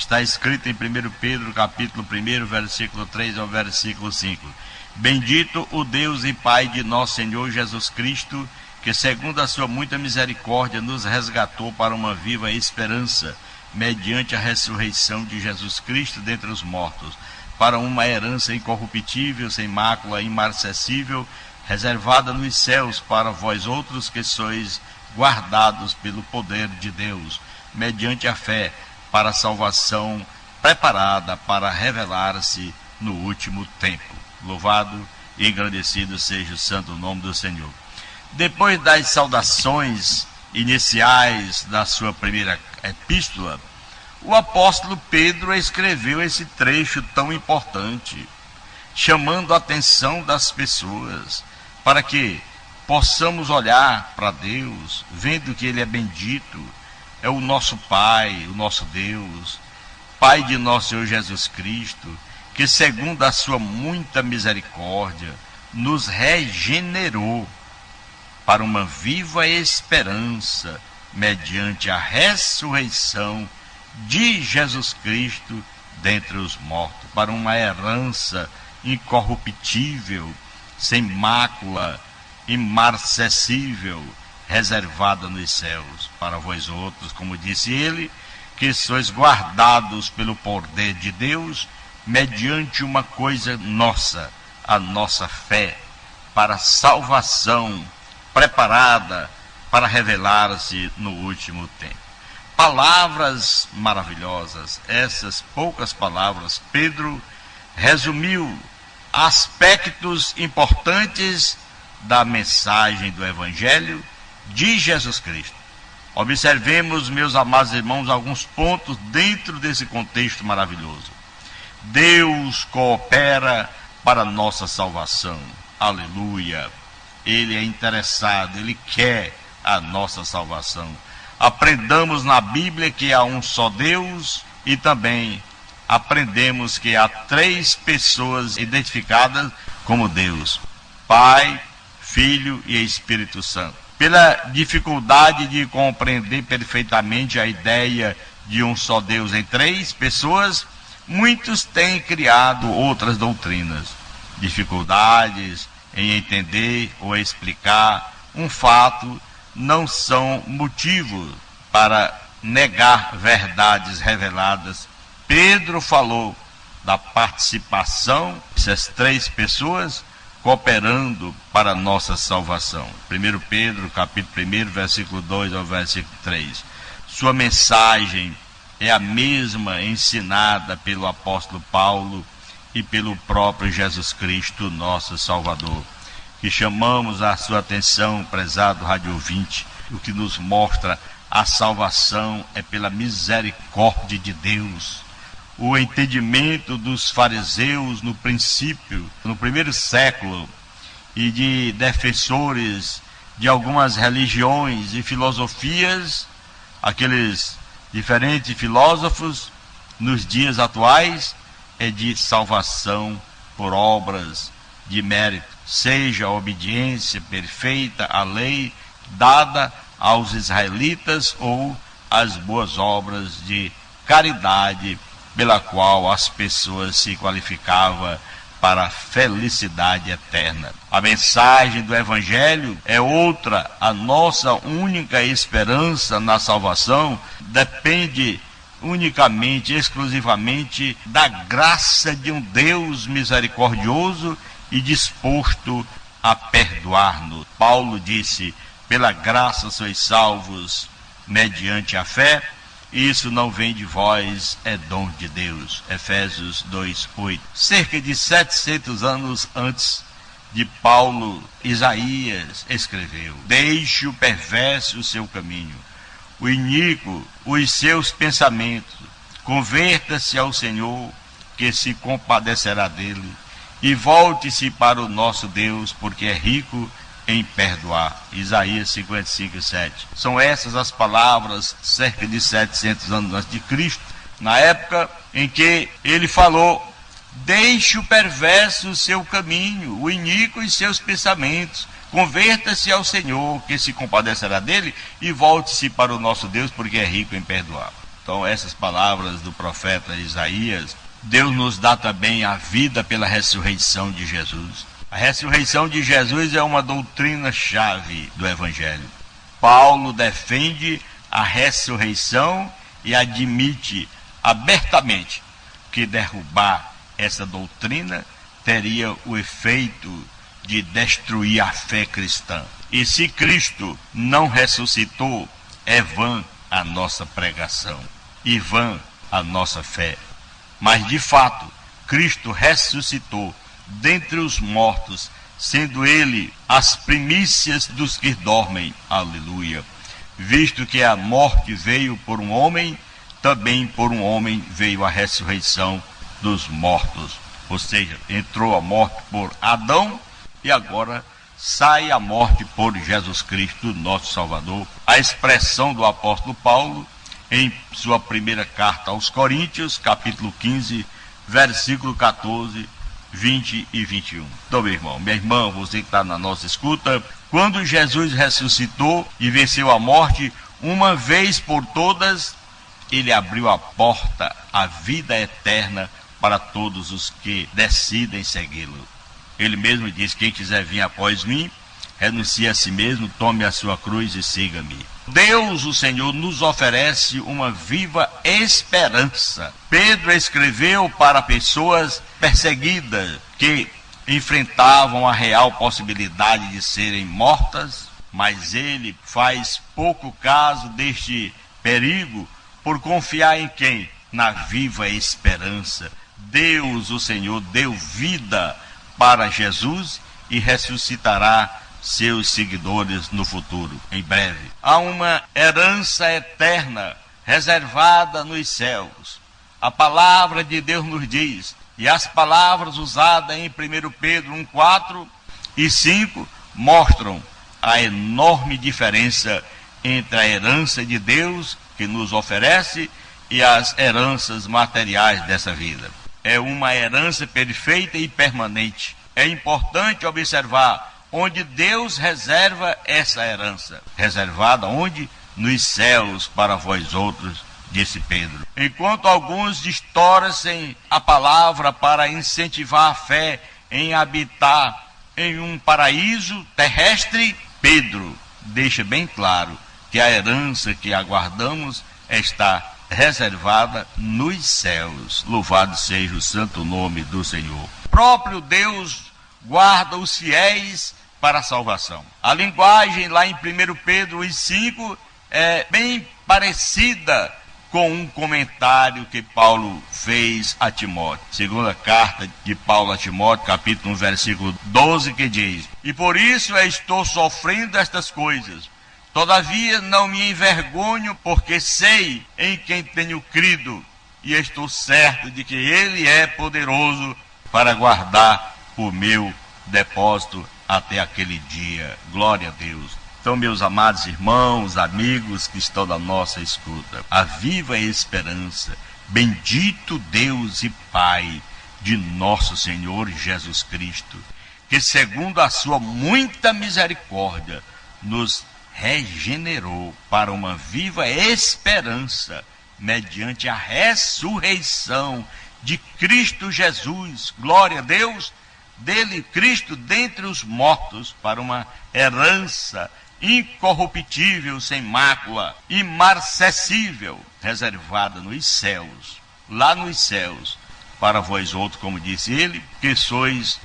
Está escrito em 1 Pedro, capítulo 1, versículo 3 ao versículo 5. Bendito o Deus e Pai de nosso Senhor Jesus Cristo, que segundo a sua muita misericórdia nos resgatou para uma viva esperança, mediante a ressurreição de Jesus Cristo dentre os mortos, para uma herança incorruptível, sem mácula, imarcessível, reservada nos céus para vós outros que sois guardados pelo poder de Deus, mediante a fé, para a salvação preparada para revelar-se no último tempo. Louvado e engrandecido seja o santo nome do Senhor. Depois das saudações iniciais da sua primeira epístola, o apóstolo Pedro escreveu esse trecho tão importante, chamando a atenção das pessoas para que possamos olhar para Deus, vendo que Ele é bendito, é o nosso Pai, o nosso Deus, Pai de nosso Senhor Jesus Cristo, que segundo a sua muita misericórdia nos regenerou para uma viva esperança mediante a ressurreição de Jesus Cristo dentre os mortos, para uma herança incorruptível, sem mácula, imarcessível, reservada nos céus, para vós outros, como disse ele, que sois guardados pelo poder de Deus, mediante uma coisa nossa, a nossa fé, para a salvação preparada para revelar-se no último tempo. Palavras maravilhosas, essas poucas palavras, Pedro resumiu aspectos importantes da mensagem do Evangelho de Jesus Cristo. Observemos, meus amados irmãos, alguns pontos dentro desse contexto maravilhoso. Deus coopera para a nossa salvação. Aleluia! Ele é interessado, Ele quer a nossa salvação. Aprendamos na Bíblia que há um só Deus e também aprendemos que há três pessoas identificadas como Deus: Pai, Filho e Espírito Santo. Pela dificuldade de compreender perfeitamente a ideia de um só Deus em três pessoas, muitos têm criado outras doutrinas, dificuldades em entender ou explicar um fato não são motivo para negar verdades reveladas. Pedro falou da participação dessas três pessoas cooperando para a nossa salvação. 1 Pedro, capítulo 1, versículo 2 ao versículo 3. Sua mensagem é a mesma ensinada pelo apóstolo Paulo e pelo próprio Jesus Cristo, nosso Salvador, que chamamos a sua atenção, prezado rádio ouvinte. O que nos mostra a salvação é pela misericórdia de Deus. O entendimento dos fariseus no princípio, no primeiro século, e de defensores de algumas religiões e filosofias, aqueles diferentes filósofos nos dias atuais, é de salvação por obras de mérito, seja a obediência perfeita à lei dada aos israelitas ou as boas obras de caridade pela qual as pessoas se qualificavam para a felicidade eterna. A mensagem do Evangelho é outra. A nossa única esperança na salvação depende unicamente, exclusivamente da graça de um Deus misericordioso e disposto a perdoar-nos. Paulo disse: pela graça sois salvos mediante a fé, e isso não vem de vós, é dom de Deus. Efésios 2:8. Cerca de 700 anos antes de Paulo, Isaías escreveu: deixe o perverso o seu caminho, o iníquo os seus pensamentos, converta-se ao Senhor, que se compadecerá dele, e volte-se para o nosso Deus, porque é rico em perdoar. Isaías 55:7. São essas as palavras cerca de 700 anos antes de Cristo, na época em que ele falou: deixe o perverso o seu caminho, o iníquo os seus pensamentos, converta-se ao Senhor, que se compadecerá dele, e volte-se para o nosso Deus, porque é rico em perdoar. Então, essas palavras do profeta Isaías, Deus nos dá também a vida pela ressurreição de Jesus. A ressurreição de Jesus é uma doutrina-chave do Evangelho. Paulo defende a ressurreição e admite abertamente que derrubar essa doutrina teria o efeito de destruir a fé cristã. E se Cristo não ressuscitou, é vã a nossa pregação e vã a nossa fé. Mas de fato, Cristo ressuscitou dentre os mortos, sendo ele as primícias dos que dormem. Aleluia. Visto que a morte veio por um homem, também por um homem veio a ressurreição dos mortos. Ou seja, entrou a morte por Adão e agora sai a morte por Jesus Cristo, nosso Salvador. A expressão do apóstolo Paulo em sua primeira carta aos Coríntios, capítulo 15, versículo 14, 20 e 21. Então, meu irmão, minha irmã, você que está na nossa escuta, quando Jesus ressuscitou e venceu a morte, uma vez por todas, ele abriu a porta à vida eterna para todos os que decidem segui-lo. Ele mesmo diz: quem quiser vir após mim, renuncie a si mesmo, tome a sua cruz e siga-me. Deus, o Senhor, nos oferece uma viva esperança. Pedro escreveu para pessoas perseguidas que enfrentavam a real possibilidade de serem mortas, mas ele faz pouco caso deste perigo por confiar em quem? Na viva esperança. Deus, o Senhor, deu vida para Jesus e ressuscitará seus seguidores no futuro, em breve. Há uma herança eterna reservada nos céus. A palavra de Deus nos diz, e as palavras usadas em 1 Pedro 1, 4 e 5 mostram a enorme diferença entre a herança de Deus que nos oferece e as heranças materiais dessa vida. É uma herança perfeita e permanente. É importante observar onde Deus reserva essa herança. Reservada onde? Nos céus para vós outros, disse Pedro. Enquanto alguns distorcem a palavra para incentivar a fé em habitar em um paraíso terrestre, Pedro deixa bem claro que a herança que aguardamos está reservada nos céus. Louvado seja o santo nome do Senhor. O próprio Deus guarda os fiéis para a salvação. A linguagem lá em 1 Pedro 5 é bem parecida com um comentário que Paulo fez a Timóteo. Segunda carta de Paulo a Timóteo, capítulo 1, versículo 12, que diz: e por isso estou sofrendo estas coisas. Todavia não me envergonho, porque sei em quem tenho crido, e estou certo de que ele é poderoso para guardar o meu depósito até aquele dia. Glória a Deus. Então, meus amados irmãos, amigos que estão na nossa escuta, a viva esperança, bendito Deus e Pai de nosso Senhor Jesus Cristo, que segundo a sua muita misericórdia nos regenerou para uma viva esperança mediante a ressurreição de Cristo Jesus. Glória a Deus. Dele, Cristo, dentre os mortos, para uma herança incorruptível, sem mácula, imarcessível, reservada nos céus, lá nos céus, para vós outros, como disse ele, que sois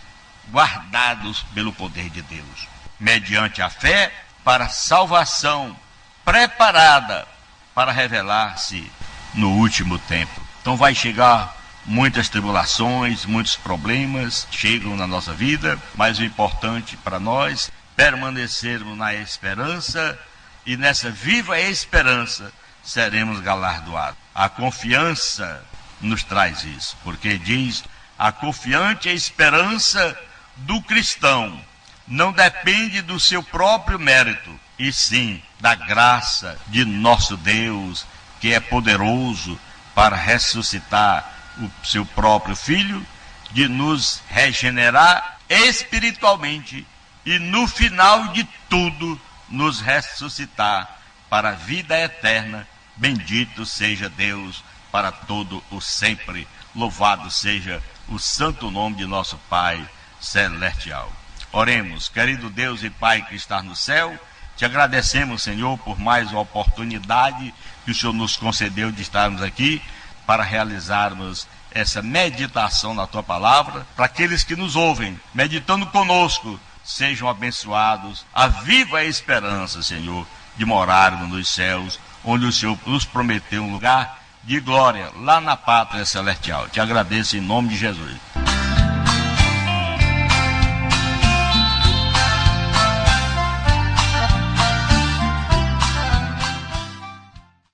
guardados pelo poder de Deus, mediante a fé, para a salvação preparada para revelar-se no último tempo. Então vai chegar muitas tribulações, muitos problemas chegam na nossa vida, mas o importante para nós permanecermos na esperança, e nessa viva esperança seremos galardoados. A confiança nos traz isso, porque diz: a confiante esperança do cristão não depende do seu próprio mérito, e sim da graça de nosso Deus, que é poderoso para ressuscitar o seu próprio Filho, de nos regenerar espiritualmente e no final de tudo nos ressuscitar para a vida eterna Bendito seja Deus para todo o sempre. Louvado seja o santo nome de nosso Pai celestial. Oremos. Querido Deus e Pai que está no céu, te agradecemos, Senhor, por mais uma oportunidade que o Senhor nos concedeu de estarmos aqui para realizarmos essa meditação na Tua Palavra, para aqueles que nos ouvem, meditando conosco, sejam abençoados. A viva esperança, Senhor, de morarmos nos céus, onde o Senhor nos prometeu um lugar de glória, lá na pátria celestial. Te agradeço em nome de Jesus.